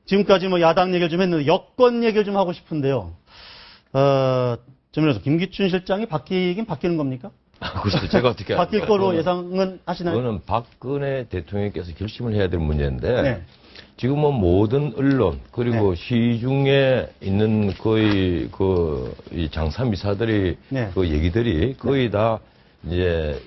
지금까지 뭐 야당 얘기를 좀 했는데 여권 얘기를 좀 하고 싶은데요. 정면에서 김기춘 실장이 바뀌긴 바뀌는 겁니까? 글쎄, 제가 어떻게 바뀔 거로 예상은 하시나요? 그거는 박근혜 대통령께서 결심을 해야 될 문제인데 네. 지금은 모든 언론 그리고 네. 시중에 있는 거의 이 장사미사들이 네. 그 얘기들이 거의 다 이제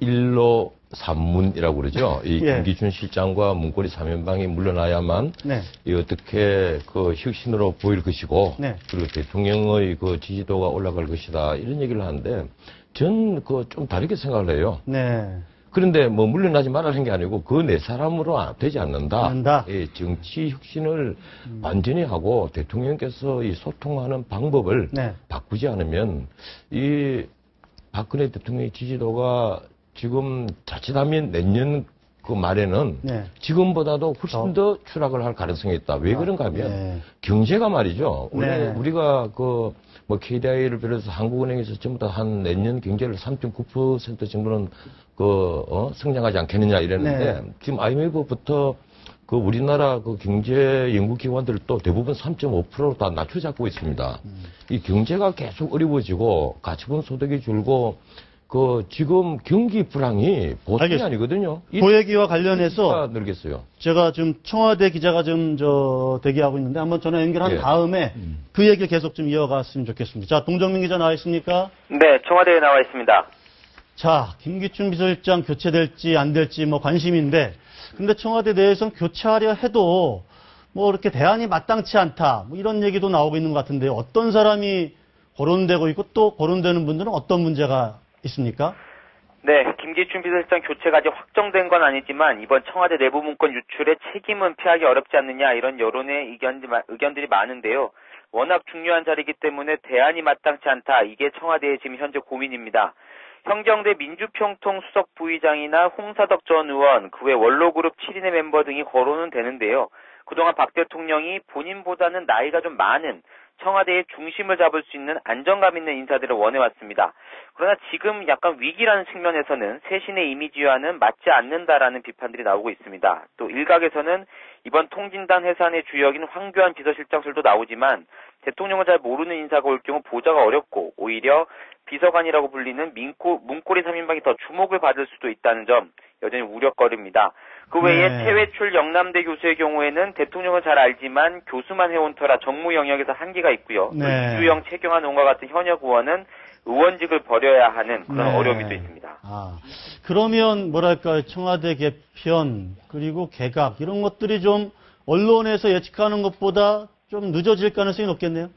일로 산문이라고 그러죠. 이 예. 김기춘 실장과 문고리 3연방이 물러나야만 네. 이 어떻게 그 혁신으로 보일 것이고 네. 그리고 대통령의 그 지지도가 올라갈 것이다 이런 얘기를 하는데 전 좀 다르게 생각을 해요. 네. 그런데 뭐 물러나지 말라는 게 아니고 그 네 사람으로 되지 않는다. 예. 정치 혁신을 완전히 하고 대통령께서 이 소통하는 방법을 네. 바꾸지 않으면 이 박근혜 대통령의 지지도가 지금 자칫하면 내년 그 말에는 네. 지금보다도 훨씬 더 추락을 할 가능성이 있다. 왜 그런가 하면 네. 경제가 말이죠. 원래 네. 우리가 뭐 KDI를 비롯해서 한국은행에서 전부 다 한 내년 경제를 3.9% 정도는 성장하지 않겠느냐 이랬는데 네. 지금 IMF부터 그 우리나라 그 경제 연구기관들도 대부분 3.5%로 다 낮춰 잡고 있습니다. 이 경제가 계속 어려워지고 가처분 소득이 줄고 지금 경기 불황이 보통이 알겠습니다. 아니거든요. 그 얘기와 관련해서 늘겠어요. 제가 지금 청와대 기자가 좀 대기하고 있는데 한번 전화 연결한 예. 다음에 그 얘기를 계속 좀 이어갔으면 좋겠습니다. 자, 동정민 기자 나와 있습니까? 네, 청와대에 나와 있습니다. 자, 김기춘 비서실장 교체될지 안 될지 뭐 관심인데, 근데 청와대 내에서는 교체하려 해도 뭐 이렇게 대안이 마땅치 않다, 뭐 이런 얘기도 나오고 있는 것 같은데 어떤 사람이 거론되고 있고 또 거론되는 분들은 어떤 문제가 있습니까? 네, 김기춘 비서실장 교체가 아직 확정된 건 아니지만 이번 청와대 내부 문건 유출의 책임은 피하기 어렵지 않느냐 이런 여론의 의견들이 많은데요. 워낙 중요한 자리이기 때문에 대안이 마땅치 않다. 이게 청와대의 지금 현재 고민입니다. 현경대 민주평통 수석 부의장이나 홍사덕 전 의원, 그 외 원로그룹 7인의 멤버 등이 거론은 되는데요. 그동안 박 대통령이 본인보다는 나이가 좀 많은 청와대의 중심을 잡을 수 있는 안정감 있는 인사들을 원해왔습니다. 그러나 지금 약간 위기라는 측면에서는 새신의 이미지와는 맞지 않는다라는 비판들이 나오고 있습니다. 또 일각에서는 이번 통진당 해산의 주역인 황교안 비서실장설도 나오지만 대통령을 잘 모르는 인사가 올 경우 보좌가 어렵고 오히려 비서관이라고 불리는 문고리 3인방이 더 주목을 받을 수도 있다는 점 여전히 우려거리입니다. 그 외에 네. 최회출 영남대 교수의 경우에는 대통령을 잘 알지만 교수만 해온 터라 정무 영역에서 한계가 있고요. 네. 또 이주영, 최경환 의원과 같은 현역 의원은 의원직을 버려야 하는 그런 네. 어려움이 또 있습니다. 그러면 뭐랄까요, 청와대 개편 그리고 개각 이런 것들이 좀 언론에서 예측하는 것보다 좀 늦어질 가능성이 높겠네요.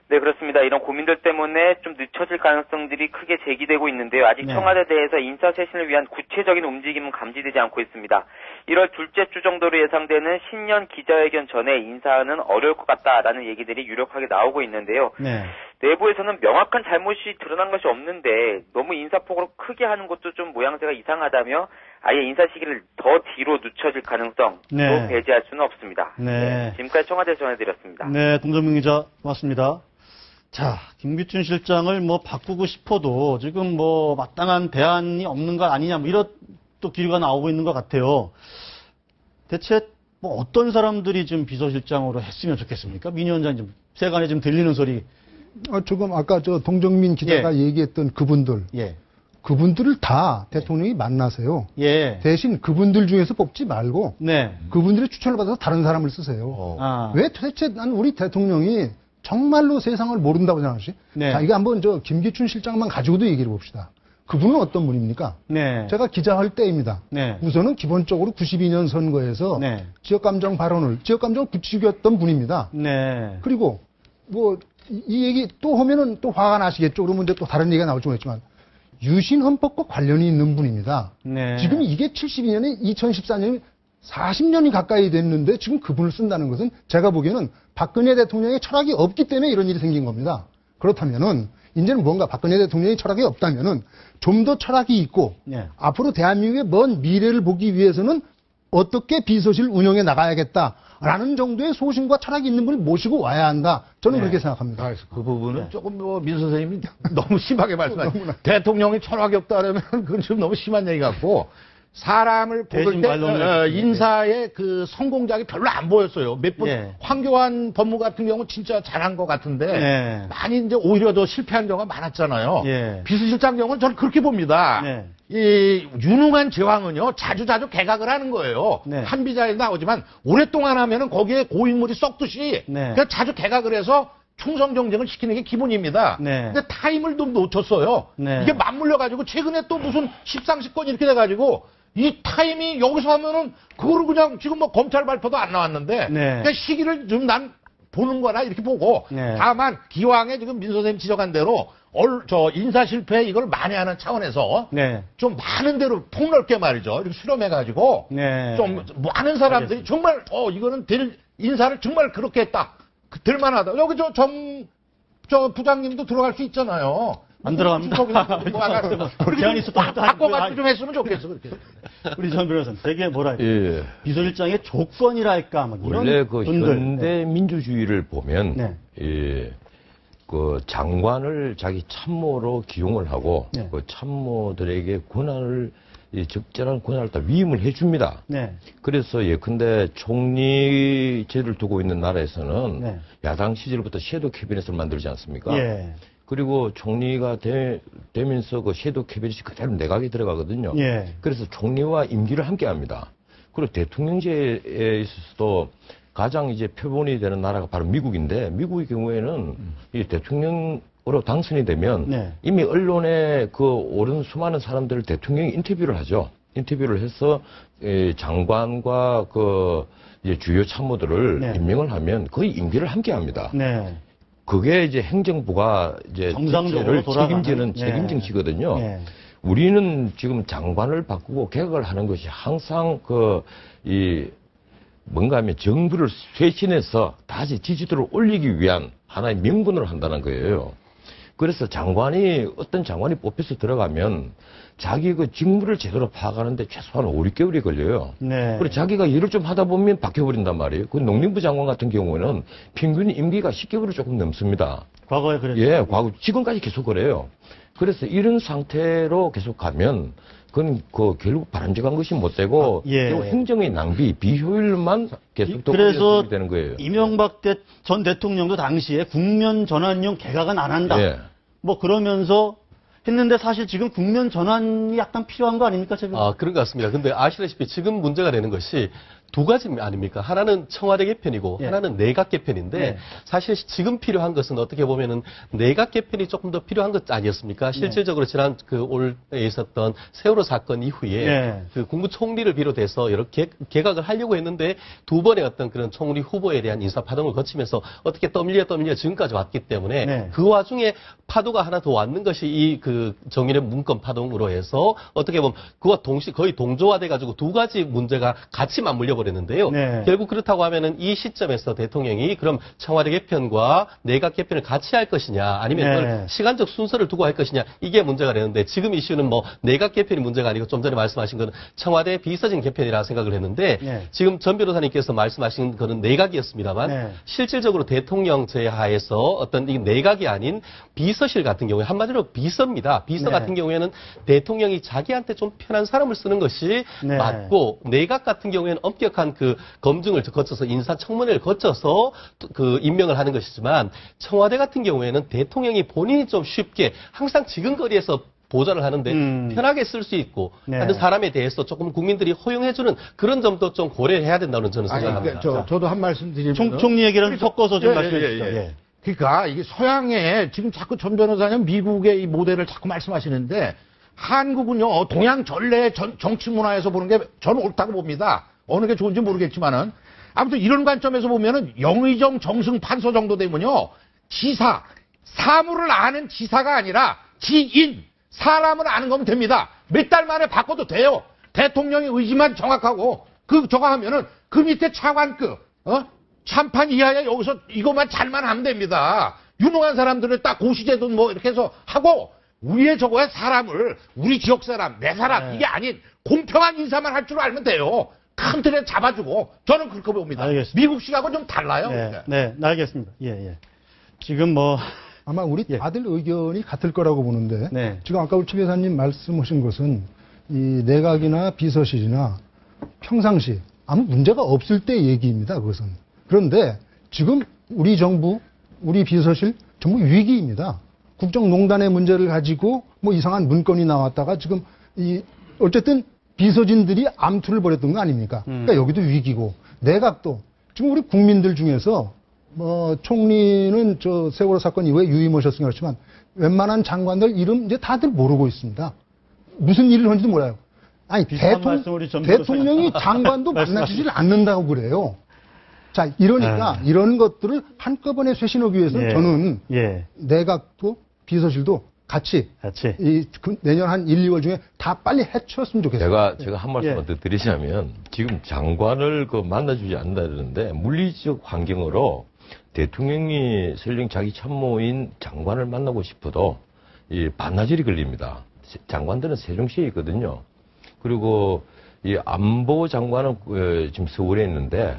네, 그렇습니다. 이런 고민들 때문에 좀 늦춰질 가능성들이 크게 제기되고 있는데요. 아직 네. 청와대 내에서 인사쇄신을 위한 구체적인 움직임은 감지되지 않고 있습니다. 1월 둘째 주 정도로 예상되는 신년 기자회견 전에 인사는 어려울 것 같다라는 얘기들이 유력하게 나오고 있는데요. 네. 내부에서는 명확한 잘못이 드러난 것이 없는데 너무 인사폭으로 크게 하는 것도 좀 모양새가 이상하다며 아예 인사 시기를 더 뒤로 늦춰질 가능성도 네. 배제할 수는 없습니다. 네. 지금까지 청와대에서 전해드렸습니다. 네, 동정민 기자 고맙습니다. 자, 김기춘 실장을 뭐 바꾸고 싶어도 지금 뭐 마땅한 대안이 없는 것 아니냐, 뭐 이런 또 기류가 나오고 있는 것 같아요. 대체 뭐 어떤 사람들이 좀 비서실장으로 했으면 좋겠습니까? 민 위원장님 좀 세간에 좀 들리는 소리. 조금 아까 동정민 기자가 얘기했던 그분들, 예. 그분들을 다 대통령이 만나세요. 예. 대신 그분들 중에서 뽑지 말고 네. 그분들의 추천을 받아서 다른 사람을 쓰세요. 왜 도대체 난 우리 대통령이 정말로 세상을 모른다고 생각하지? 네. 자, 이거 한번 김기춘 실장만 가지고도 얘기를 봅시다. 그분은 어떤 분입니까? 네. 제가 기자할 때입니다. 네. 우선은 기본적으로 92년 선거에서 네. 지역감정 지역감정을 부추겼던 분입니다. 네. 그리고 이 얘기 또 하면은 또 화가 나시겠죠. 그러면 이제 또 다른 얘기가 나올지 모르겠지만 유신 헌법과 관련이 있는 분입니다. 네. 지금 이게 72년에 2014년이 40년이 가까이 됐는데 지금 그분을 쓴다는 것은 제가 보기에는 박근혜 대통령의 철학이 없기 때문에 이런 일이 생긴 겁니다. 그렇다면은 이제는 뭔가 박근혜 대통령의 철학이 없다면은 좀 더 철학이 있고 네. 앞으로 대한민국의 먼 미래를 보기 위해서는 어떻게 비서실 운영해 나가야겠다라는 정도의 소신과 철학이 있는 분을 모시고 와야 한다. 저는 그렇게 생각합니다. 그 부분은 조금 민 선생님이 너무 심하게 말씀하시죠. 대통령이 철학이 없다 그러면 그건 좀 너무 심한 얘기 같고 사람을 뽑을 대신 때 반론을 인사의 그 성공작이 별로 안 보였어요. 몇 번 예. 황교안 법무 같은 경우 진짜 잘한 것 같은데 네. 많이 이제 오히려 더 실패한 경우가 많았잖아요. 예. 비서실장 경우는 저는 그렇게 봅니다. 네. 이 유능한 제왕은요 자주 개각을 하는 거예요. 네. 한비자에 나오지만 오랫동안 하면은 거기에 고인물이 썩듯이 네. 그냥 자주 개각을 해서 충성 경쟁을 시키는 게 기본입니다. 네. 근데 타임을 좀 놓쳤어요. 네. 이게 맞물려 가지고 최근에 또 무슨 십상시권 이렇게 돼 가지고 이 타임이 여기서 하면은 그거를 그냥 지금 뭐 검찰 발표도 안 나왔는데 네. 그냥 시기를 좀 난 보는 거라 이렇게 보고 네. 다만 기왕에 지금 민 선생님 지적한 대로 저 인사 실패 이걸 만회하는 차원에서 네. 좀 많은 데로 폭넓게 말이죠. 이렇게 수렴해가지고 네. 좀 많은 사람들이 정말 이거는 인사를 정말 그렇게 했다. 될 만하다. 여기 저 부장님도 들어갈 수 있잖아요. 안 들어갑니다. 제안이 있었다. 바꿔가지고 좀 했으면 좋겠어. 그렇게. 우리 전 변호사님, 되게 뭐랄까. 예. 비서실장의 조건이랄까. 뭐 이런 원래 그 분들. 현대 민주주의를 보면 네. 예, 그 장관을 자기 참모로 기용을 하고 네. 그 참모들에게 권한을 적절한 권한을 다 위임을 해줍니다. 네. 그래서 예컨대 총리제를 두고 있는 나라에서는 네. 야당 시절부터 섀도우 캐비넷을 만들지 않습니까? 예. 그리고 총리가 되면서 그 섀도우 캐비넷이 그대로 내각에 들어가거든요. 예. 그래서 총리와 임기를 함께 합니다. 그리고 대통령제에 있어서도 가장 이제 표본이 되는 나라가 바로 미국인데 미국의 경우에는 이 대통령으로 당선이 되면 네. 이미 언론에 그 오른 수많은 사람들을 대통령이 인터뷰를 하죠. 인터뷰를 해서 장관과 그 이제 주요 참모들을 네. 임명을 하면 거의 임기를 함께 합니다. 네. 그게 이제 행정부가 이제 정상적으로 정책을 돌아가는, 책임지는 네. 책임정치거든요. 네. 우리는 지금 장관을 바꾸고 개혁을 하는 것이 항상 뭔가 하면 정부를 쇄신해서 다시 지지도를 올리기 위한 하나의 명분을 한다는 거예요. 그래서 어떤 장관이 뽑혀서 들어가면 자기 그 직무를 제대로 파악하는데 최소한 5, 6개월이 걸려요. 네. 그리고 자기가 일을 좀 하다 보면 바뀌어버린단 말이에요. 그 농림부 장관 같은 경우는 평균 임기가 10개월이 조금 넘습니다. 과거에 그랬죠. 예, 지금까지 계속 그래요. 그래서 이런 상태로 계속 가면 그건 결국 바람직한 것이 못 되고 예. 결국 행정의 낭비, 비효율만 계속 더 그래서 되는 거예요. 이명박 전 대통령도 당시에 국면 전환용 개각은 안 한다. 예. 뭐 그러면서 했는데 사실 지금 국면 전환이 약간 필요한 거 아닙니까, 지금? 그런 것 같습니다. 근데 아시다시피 지금 문제가 되는 것이 두 가지 아닙니까? 하나는 청와대 개편이고 예. 하나는 내각 개편인데 네. 사실 지금 필요한 것은 어떻게 보면은 내각 개편이 조금 더 필요한 것 아니었습니까? 실질적으로 지난 올해 있었던 세월호 사건 이후에 네. 그 국무총리를 비롯해서 이렇게 개각을 하려고 했는데 두 번의 어떤 그런 총리 후보에 대한 인사 파동을 거치면서 어떻게 떠밀려 지금까지 왔기 때문에 네. 그 와중에 파도가 하나 더 왔는 것이 이 그 정인의 문건 파동으로 해서 어떻게 보면 그와 거의 동조화돼 가지고 두 가지 문제가 같이 맞물려 버렸는데요. 네. 결국 그렇다고 하면은 이 시점에서 대통령이 그럼 청와대 개편과 내각 개편을 같이 할 것이냐 아니면 네. 그걸 시간적 순서를 두고 할 것이냐 이게 문제가 되는데 지금 이슈는 뭐 내각 개편이 문제가 아니고 좀 전에 말씀하신 거는 청와대 비서진 개편이라 생각을 했는데 네. 지금 전 변호사님께서 말씀하신 거는 내각이었습니다만 네. 실질적으로 대통령제 하에서 어떤 이 내각이 아닌 비서실 같은 경우에 한마디로 비서입니다. 비서 네. 같은 경우에는 대통령이 자기한테 좀 편한 사람을 쓰는 것이 네. 맞고 내각 같은 경우에는 엄격한 그 검증을 거쳐서 인사청문회를 거쳐서 그 임명을 하는 것이지만 청와대 같은 경우에는 대통령이 본인이 좀 쉽게 항상 지근거리에서 보좌를 하는데 편하게 쓸 수 있고 네. 하는 사람에 대해서 조금 국민들이 허용해주는 그런 점도 좀 고려해야 된다는 저는 아니, 생각합니다. 저도 한 말씀 드리면 총리 얘기를 섞어서 좀 예, 말씀해 예, 주시죠. 예. 예. 그러니까 이게 서양에 지금 자꾸 전 변호사님 미국의 이 모델을 자꾸 말씀하시는데 한국은요 동양 전례 정치 문화에서 보는 게 저는 옳다고 봅니다. 어느 게 좋은지 모르겠지만은 아무튼 이런 관점에서 보면은 영의정 정승 판서 정도 되면요 지사 사물을 아는 지사가 아니라 지인 사람을 아는 거면 됩니다. 몇 달 만에 바꿔도 돼요. 대통령의 의지만 정확하고 저거 하면은 그 밑에 차관급 참판 이하에 여기서 이것만 잘만 하면 됩니다. 유능한 사람들을 딱 고시제도 뭐 이렇게 해서 하고 위에 저거에 사람을 우리 지역 사람 내 사람 네. 이게 아닌 공평한 인사만 할 줄 알면 돼요. 큰 틀에 잡아주고 저는 그렇게 봅니다. 알겠습니다. 미국식하고 좀 달라요. 네, 알겠습니다. 예. 지금 뭐 아마 우리 예. 다들 의견이 같을 거라고 보는데 네. 지금 아까 우리 최 변호사님 말씀하신 것은 이 내각이나 비서실이나 평상시 아무 문제가 없을 때 얘기입니다. 그것은. 그런데 지금 우리 정부, 우리 비서실 전부 위기입니다. 국정농단의 문제를 가지고 뭐 이상한 문건이 나왔다가 지금 어쨌든 비서진들이 암투를 벌였던 거 아닙니까? 그러니까 여기도 위기고 내각도 지금 우리 국민들 중에서 뭐 총리는 저 세월호 사건 이후에 유임하셨으니까 그렇지만 웬만한 장관들 이름 이제 다들 모르고 있습니다. 무슨 일을 하는지도 몰라요. 아니 대통령이 장관도 만나주질 않는다고 그래요. 자 이러니까 이런 것들을 한꺼번에 쇄신하기 위해서는 저는 내각도 비서실도 같이 내년 한 1, 2월 중에 다 빨리 해쳤으면 좋겠어요. 제가 한 말씀 더 드리자면 지금 장관을 만나주지 않는다는데 물리적 환경으로 대통령이 설령 자기 참모인 장관을 만나고 싶어도 이 반나절이 걸립니다. 장관들은 세종시에 있거든요. 그리고 이 안보 장관은 지금 서울에 있는데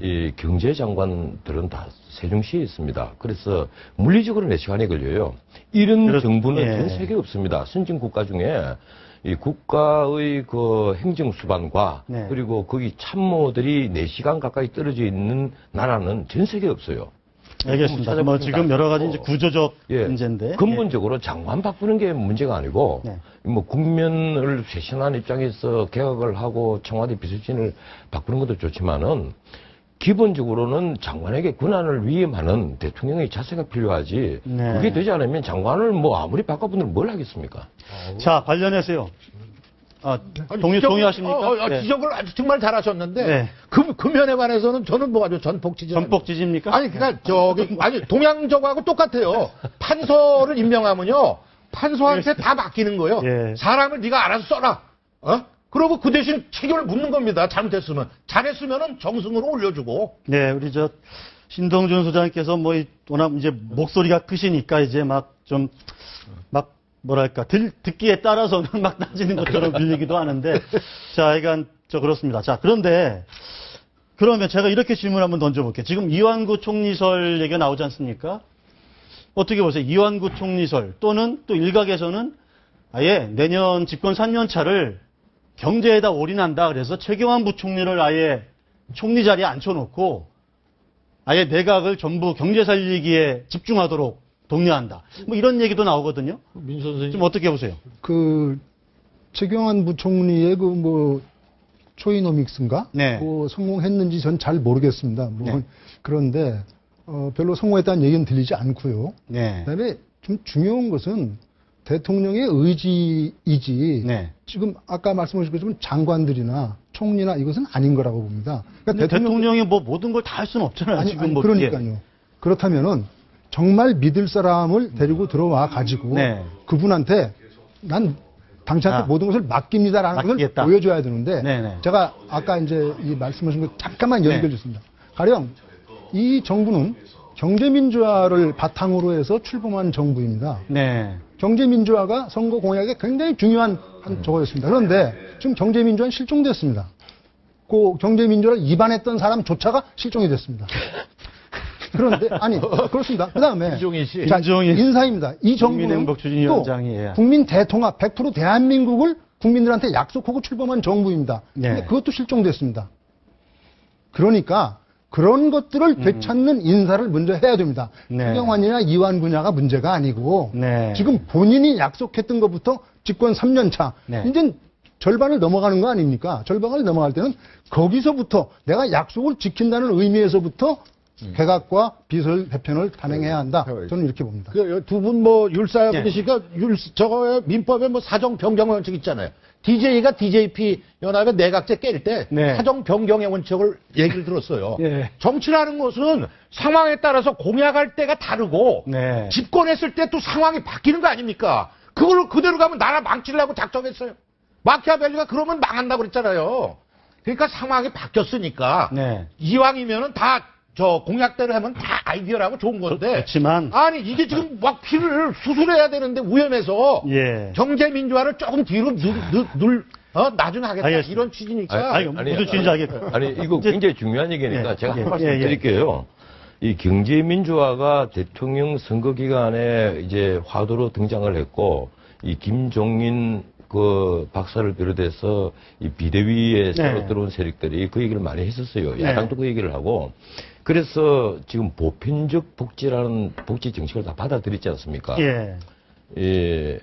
이 경제 장관들은 다 세종시에 있습니다. 그래서 물리적으로 4시간이 걸려요. 이런 정부는 전 세계에 없습니다. 선진 국가 중에 이 국가의 그 행정 수반과 그리고 거기 참모들이 4시간 가까이 떨어져 있는 나라는 전 세계에 없어요. 알겠습니다. 뭐 지금 여러 가지 이제 구조적 문제인데 근본적으로 장관 바꾸는 게 문제가 아니고 뭐 국면을 쇄신하는 입장에서 개혁을 하고 청와대 비서진을 바꾸는 것도 좋지만은 기본적으로는 장관에게 권한을 위임하는 대통령의 자세가 필요하지. 그게 되지 않으면 장관을 뭐 아무리 바꿔보면 뭘 하겠습니까? 자 관련해서요. 동의하십니까? 지적을 아주 정말 잘하셨는데 그 면에 관해서는 저는 뭐 아주 전폭지지입니까? 아니 그러니까 아니 동양적하고 똑같아요. 판서를 임명하면요 판서한테 다 맡기는 거예요. 사람을 네가 알아서 써라. 그러고 그 대신 책임을 묻는 겁니다. 잘못했으면. 잘했으면은 정승으로 올려주고. 네, 우리 신동준 소장님께서 뭐 워낙 이제 목소리가 크시니까 이제 뭐랄까 듣기에 따라서는 막 따지는 것처럼 들리기도 하는데 자, 하여간 그렇습니다. 자, 그런데 그러면 제가 이렇게 질문 한번 던져볼게요. 지금 이완구 총리설 얘기가 나오지 않습니까? 어떻게 보세요? 이완구 총리설 또는 또 일각에서는 아예 내년 집권 3년 차를 경제에다 올인한다. 그래서 최경환 부총리를 아예 총리 자리에 앉혀놓고 아예 내각을 전부 경제 살리기에 집중하도록 독려한다. 뭐 이런 얘기도 나오거든요. 민 선생님 좀 어떻게 보세요? 최경환 부총리의 초이노믹스인가? 성공했는지 전 잘 모르겠습니다. 그런데 별로 성공했다는 얘기는 들리지 않고요. 그다음에 좀 중요한 것은 대통령의 의지이지 지금 아까 말씀하신 것처럼 장관들이나 총리나 이것은 아닌 거라고 봅니다. 그러니까 대통령이 뭐 모든 걸 다 할 수는 없잖아요. 지금 그러니까요. 그렇다면은 정말 믿을 사람을 데리고 들어와 가지고 그분한테 난 당신한테 모든 것을 맡깁니다라는 것을 보여줘야 되는데 제가 아까 이제 이 말씀하신 거 잠깐만 연결해 줬습니다. 가령 이 정부는 경제민주화를 바탕으로 해서 출범한 정부입니다. 경제민주화가 선거 공약에 굉장히 중요한 저거였습니다. 그런데 지금 경제민주화는 실종됐습니다. 그 경제민주화를 위반했던 사람조차가 실종이 됐습니다. 그런데 그렇습니다. 그다음에 인사입니다. 이 정부는 또 국민 대통합 100% 대한민국을 국민들한테 약속하고 출범한 정부입니다. 근데 그것도 실종됐습니다. 그러니까 그런 것들을 되찾는 인사를 먼저 해야 됩니다. 최경환이나 이완구냐가 문제가 아니고 지금 본인이 약속했던 것부터 집권 3년 차 이제 절반을 넘어가는 거 아닙니까? 절반을 넘어갈 때는 거기서부터 내가 약속을 지킨다는 의미에서부터 개각과 비서실 개편을 단행해야 한다. 저는 이렇게 봅니다. 두 분 율사분이시니까 저거 민법에 사정 변경 원칙 있잖아요. DJ가 DJP 연합의 내각제 깰 때 사정 변경의 원칙을 얘기를 들었어요. 정치라는 것은 상황에 따라서 공약할 때가 다르고 집권했을 때 또 상황이 바뀌는 거 아닙니까? 그걸 그대로 가면 나라 망치려고 작정했어요. 마키아벨리가 그러면 망한다고 그랬잖아요. 그러니까 상황이 바뀌었으니까 이왕이면은 다 공약대로 하면 다 아이디어라고 좋은 건데. 그렇지만. 아니, 이게 지금 막 피를 수술해야 되는데 위험해서. 경제민주화를 조금 뒤로 나중에 하겠다. 알겠습니다. 이런 취지니까. 무슨 취지인지 알겠고. 이거 굉장히 중요한 얘기니까 제가 한 말씀 드릴게요. 이 경제민주화가 대통령 선거 기간에 이제 화두로 등장을 했고, 이 김종인 그 박사를 비롯해서 이 비대위에 새로 네. 들어온 세력들이 그 얘기를 많이 했었어요. 네. 야당도 그 얘기를 하고. 그래서 지금 보편적 복지라는 복지 정책을 다 받아들였지 않습니까? 예. 예.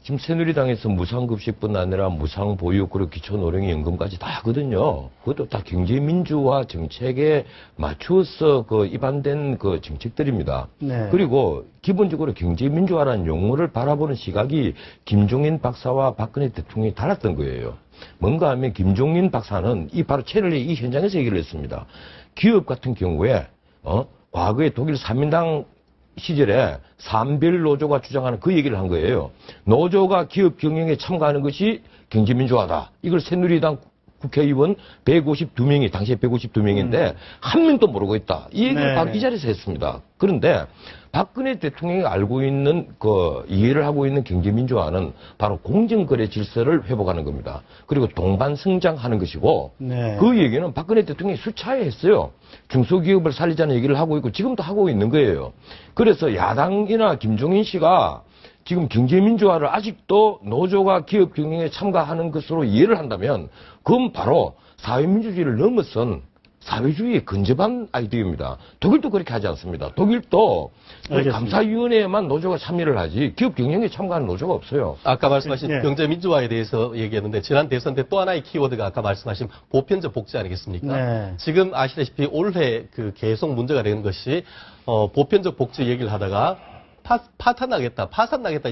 지금 새누리당에서 무상급식뿐 아니라 무상보육 그리고 기초노령연금까지 다 하거든요. 그것도 다 경제민주화 정책에 맞추어서 그 입안된 그 정책들입니다. 네. 그리고 기본적으로 경제민주화라는 용어를 바라보는 시각이 김종인 박사와 박근혜 대통령이 달랐던 거예요. 뭔가 하면 김종인 박사는 바로 채널의 이 현장에서 얘기를 했습니다. 기업 같은 경우에 과거에 독일 삼인당 시절에 산별 노조가 주장하는 그 얘기를 한 거예요. 노조가 기업 경영에 참가하는 것이 경제민주화다. 이걸 새누리당 국회의원 152명이, 당시에 152명인데, 한 명도 모르고 있다. 이 얘기를 네. 바로 이 자리에서 했습니다. 그런데 박근혜 대통령이 알고 있는, 이해를 하고 있는 경제민주화는 바로 공정거래 질서를 회복하는 겁니다. 그리고 동반성장하는 것이고, 네. 그 얘기는 박근혜 대통령이 수차례 했어요. 중소기업을 살리자는 얘기를 하고 있고, 지금도 하고 있는 거예요. 그래서 야당이나 김종인 씨가 지금 경제민주화를 아직도 노조가 기업 경영에 참가하는 것으로 이해를 한다면 그건 바로 사회민주주의를 넘어선 사회주의에 근접한 아이디어입니다. 독일도 그렇게 하지 않습니다. 독일도 알겠습니다. 감사위원회에만 노조가 참여를 하지 기업 경영에 참가하는 노조가 없어요. 아까 말씀하신 예. 경제민주화에 대해서 얘기했는데 지난 대선 때 또 하나의 키워드가 아까 말씀하신 보편적 복지 아니겠습니까? 네. 지금 아시다시피 올해 그 계속 문제가 되는 것이 보편적 복지 얘기를 하다가 파산나겠다.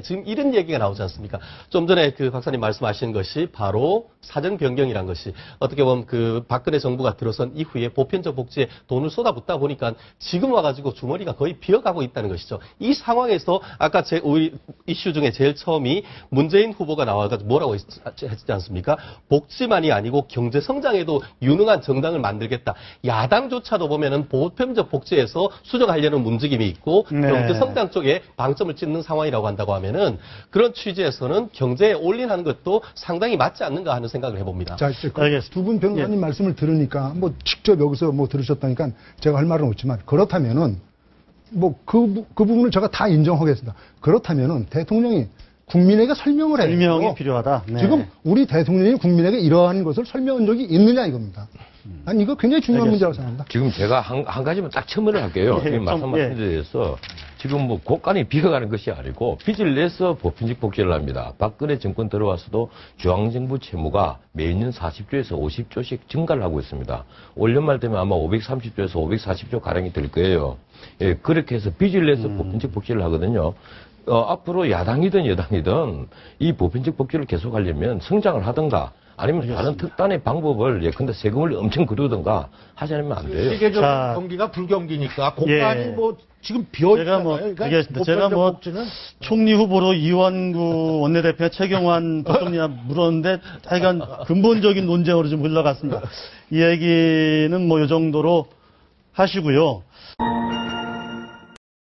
지금 이런 얘기가 나오지 않습니까? 좀 전에 그 박사님 말씀하신 것이 바로 사정 변경이란 것이 어떻게 보면 그 박근혜 정부가 들어선 이후에 보편적 복지에 돈을 쏟아붓다 보니까 지금 와가지고 주머니가 거의 비어가고 있다는 것이죠. 이 상황에서 아까 우리 이슈 중에 제일 처음이 문재인 후보가 나와가지고 뭐라고 했지 않습니까? 복지만이 아니고 경제 성장에도 유능한 정당을 만들겠다. 야당조차도 보면은 보편적 복지에서 수정하려는 움직임이 있고 네. 경제 성장 쪽에 방점을 찍는 상황이라고 한다고 하면은 그런 취지에서는 경제에 올인하는 것도 상당히 맞지 않는가 하는 생각을 해봅니다. 자, 알겠습니다. 두 분 변호사님 말씀을 들으니까 직접 여기서 들으셨다니까 제가 할 말은 없지만 그렇다면은 그 부분을 제가 다 인정하겠습니다. 그렇다면은 대통령이 국민에게 설명을 해요. 설명이 필요하다. 네. 지금 우리 대통령이 국민에게 이러한 것을 설명한 적이 있느냐 이겁니다. 난 이거 굉장히 중요한 문제라고 생각합니다. 지금 제가 한 가지만 딱 첨언을 할게요. 예, 지금 말씀하신 데 대해서 지금 곳간이 비어가는 것이 아니고 빚을 내서 보편적 복지를 합니다. 박근혜 정권 들어와서도 중앙정부 채무가 매년 40조에서 50조씩 증가를 하고 있습니다. 올 연말 되면 아마 530조에서 540조 가량이 될 거예요. 예, 그렇게 해서 빚을 내서 보편적 복지를 하거든요. 앞으로 야당이든 여당이든 이 보편적 복지를 계속하려면 성장을 하든가 아니면 다른 특단의 방법을 예컨대 세금을 엄청 거두든가 하지 않으면 안 돼요. 세계적인 자. 경기가 불경기니까 공간이 예. 지금 비어 제가 있잖아요. 알겠습니다. 제가 복지는 총리 후보로 이완구 원내대표 최경환 부총리가 물었는데 하여간 근본적인 논쟁으로 좀 흘러갔습니다. 이 얘기는 이 정도로 하시고요.